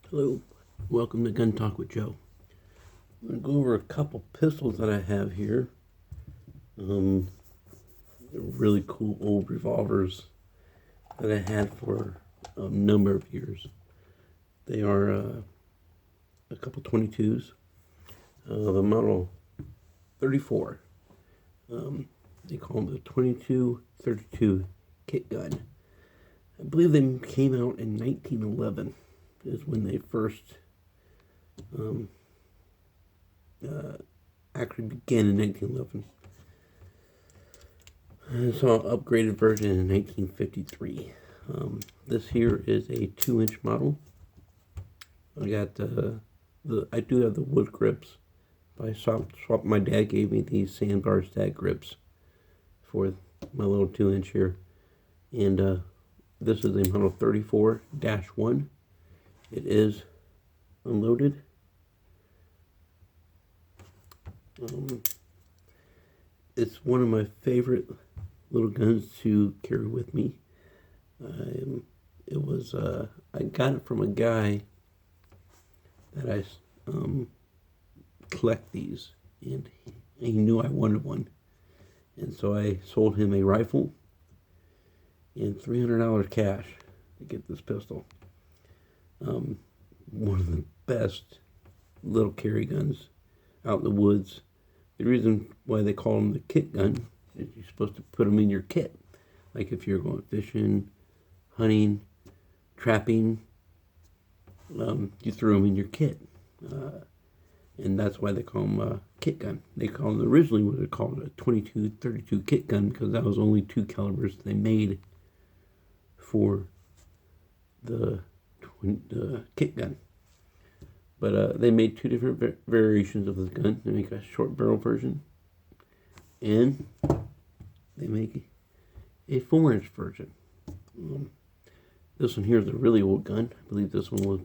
Hello, welcome to Gun Talk with Joe. I'm going to go over a couple pistols that I have here. They're really cool old revolvers that I had for a number of years. They are a couple 22s, the model 34. They call them the 22-32 kit gun. I believe they came out in 1911 is when they first actually began in 1911. I saw an upgraded version in 1953. This here is a 2-inch model. I got I do have the wood grips, but I swapped. My dad gave me these sandbar stag grips for my little 2-inch here, and this is a model 34-1. It is unloaded. It's one of my favorite little guns to carry with me. I got it from a guy that I collect these, and he knew I wanted one, and so I sold him a rifle and $300 cash to get this pistol. One of the best little carry guns out in the woods. The reason why they call them the kit gun is you're supposed to put them in your kit. Like if you're going fishing, hunting, trapping, you throw them in your kit. And that's why they call them a kit gun. They call them originally what they called a 22-32 kit gun because that was only 2 calibers they made for the kit gun. But they made 2 different variations of this gun. They make a short barrel version, and they make a 4-inch version. This one here is a really old gun. I believe this one was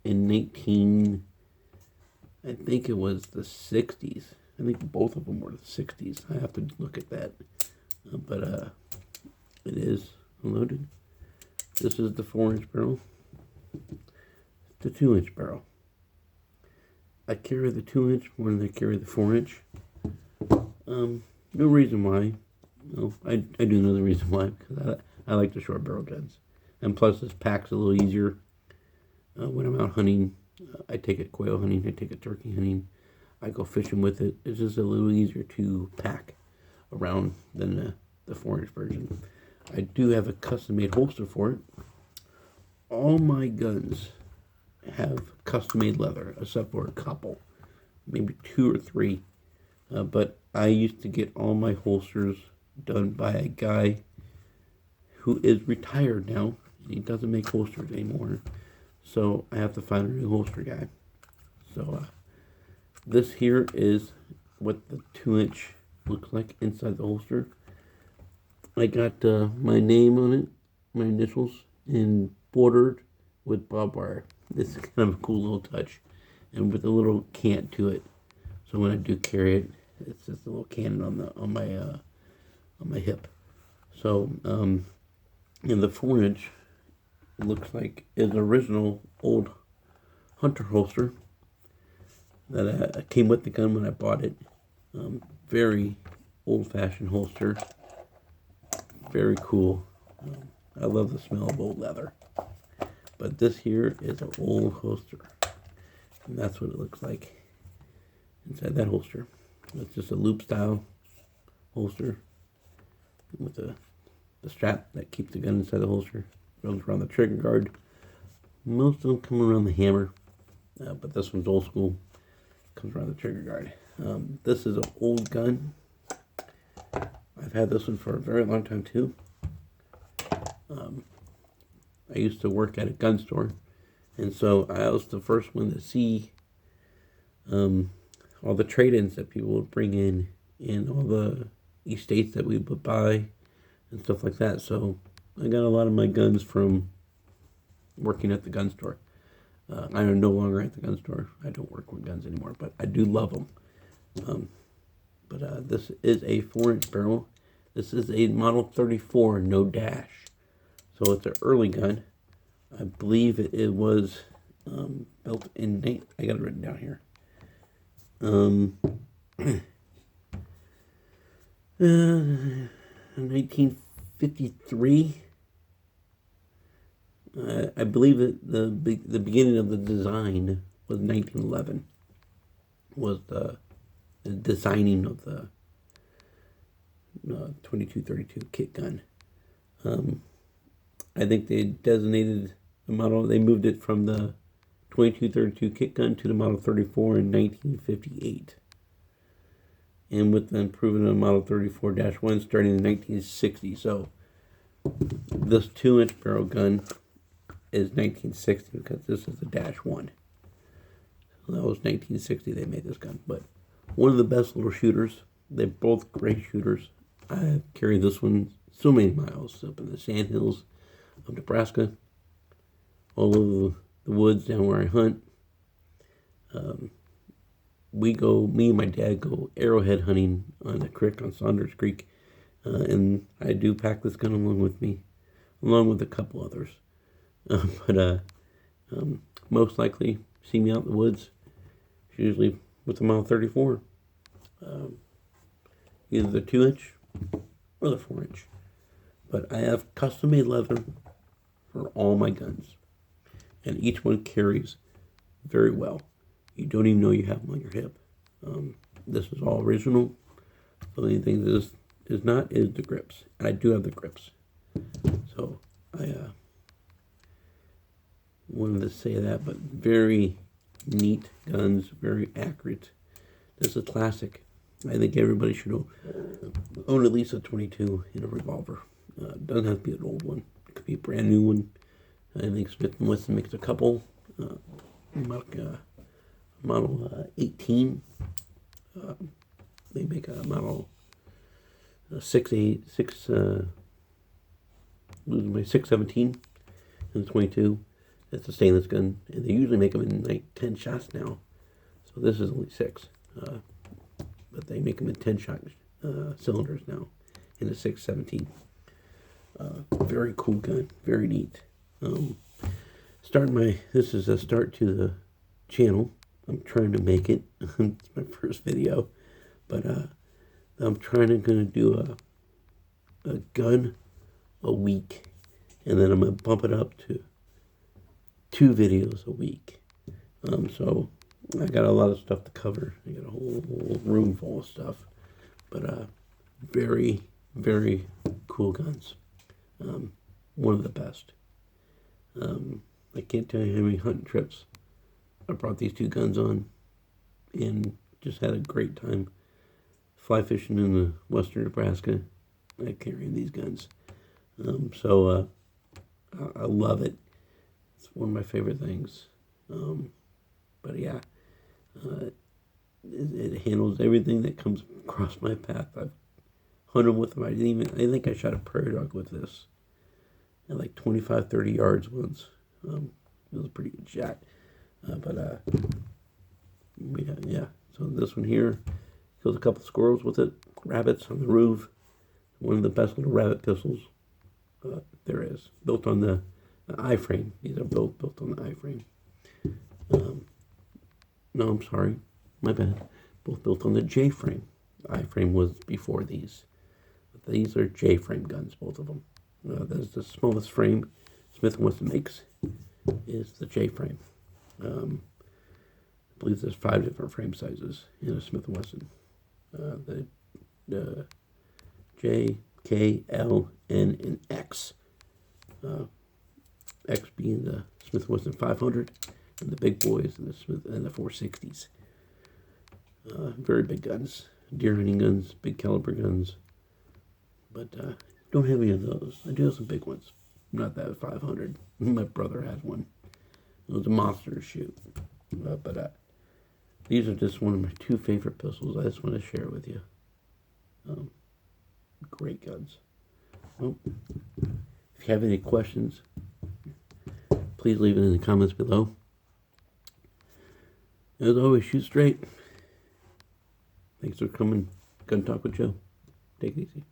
in I think it was the 60s. I think both of them were the 60s. I have to look at that. But it is unloaded. This is the 4-inch barrel. The 2-inch barrel. I carry the 2-inch more than I carry the 4-inch. No reason why. No, I do know the reason why, because I like the short barrel guns. And plus this pack's a little easier. When I'm out hunting, I take it quail hunting, I take it turkey hunting, I go fishing with it. It's just a little easier to pack around than the 4-inch version. I do have a custom-made holster for it. All my guns have custom-made leather, except for a couple, maybe 2 or 3. But I used to get all my holsters done by a guy who is retired now. He doesn't make holsters anymore, so I have to find a new holster guy. So this here is what the 2-inch looks like inside the holster. I got my name on it, my initials, and bordered with barbed wire. This is kind of a cool little touch, and with a little cant to it. So when I do carry it, it's just a little cannon on my hip. So and the 4-inch looks like is original old hunter holster that came with the gun when I bought it. Very old-fashioned holster. Very cool. I love the smell of old leather. But this here is an old holster. And that's what it looks like inside that holster. It's just a loop style holster with the strap that keeps the gun inside the holster. Runs around the trigger guard. Most of them come around the hammer. But this one's old school. Comes around the trigger guard. This is an old gun. I've had this one for a very long time too. I used to work at a gun store, and so I was the first one to see all the trade-ins that people would bring in, and all the estates that we would buy, and stuff like that. So I got a lot of my guns from working at the gun store. I am no longer at the gun store. I don't work with guns anymore, but I do love them. This is a 4-inch barrel. This is a model 34, no dash. So it's an early gun. I believe it was built in, I got it written down here. 1953. I believe that the beginning of the design was 1911. Was the designing of the 2232 kit gun. I think they designated the model. They moved it from the 2232 kit gun to the Model 34 in 1958. And with the improvement of Model 34-1 starting in 1960. So this 2-inch barrel gun is 1960 because this is the -1. So that was 1960 they made this gun. But one of the best little shooters. They're both great shooters. I carried this one so many miles up in the sandhills of Nebraska, all over the woods down where I hunt. Me and my dad go arrowhead hunting on the creek, on Saunders Creek, and I do pack this gun along with me, along with a couple others. But most likely, see me out in the woods, usually with the Model 34. Either the 2-inch or the 4-inch. But I have custom-made leather for all my guns. And each one carries very well. You don't even know you have them on your hip. This is all original. The only thing this is not is the grips. And I do have the grips. So I wanted to say that, but very neat guns, very accurate. This is a classic. I think everybody should own at least a 22 in a revolver. Doesn't have to be an old one. It could be a brand new one. I think Smith & Wesson makes a couple. Model 18. They make a model 617 and 22. It's a stainless gun, and they usually make them in like 10 shots now. So this is only 6. But they make them in 10-shot cylinders now in a 617. Very cool gun, very neat. This is a start to the channel. I'm trying to make it. It's my first video, but I'm gonna do a gun a week, and then I'm gonna bump it up to 2 videos a week. So I got a lot of stuff to cover. I got a whole room full of stuff, but very, very cool guns. One of the best. I can't tell you how many hunting trips I brought these 2 guns on, and just had a great time fly fishing in the western Nebraska. I carrying these guns, so I love it. It's one of my favorite things. But yeah. It handles everything that comes across my path. I've hunted with them. I think I shot a prairie dog with this at like 25, 30 yards once. It was a pretty good shot. Yeah. So this one here, killed a couple squirrels with it, rabbits on the roof. One of the best little rabbit pistols there is. Built on the I-frame. These are both built on the I-frame. No, I'm sorry. My bad. Both built on the J-frame. The I-frame was before these. But these are J-frame guns, both of them. That's the smallest frame Smith & Wesson makes, is the J-frame. I believe there's 5 different frame sizes in a Smith & Wesson. The J, K, L, N, and X. X being the Smith & Wesson 500. And the big boys and the 460s. Very big guns, deer hunting guns, big caliber guns. But don't have any of those. I do have some big ones. Not that 500. My brother has one. It was a monster to shoot. But these are just one of my 2 favorite pistols. I just want to share with you. Great guns. Well, if you have any questions, please leave it in the comments below. As always, shoot straight. Thanks for coming. Gun Talk with Joe. Take it easy.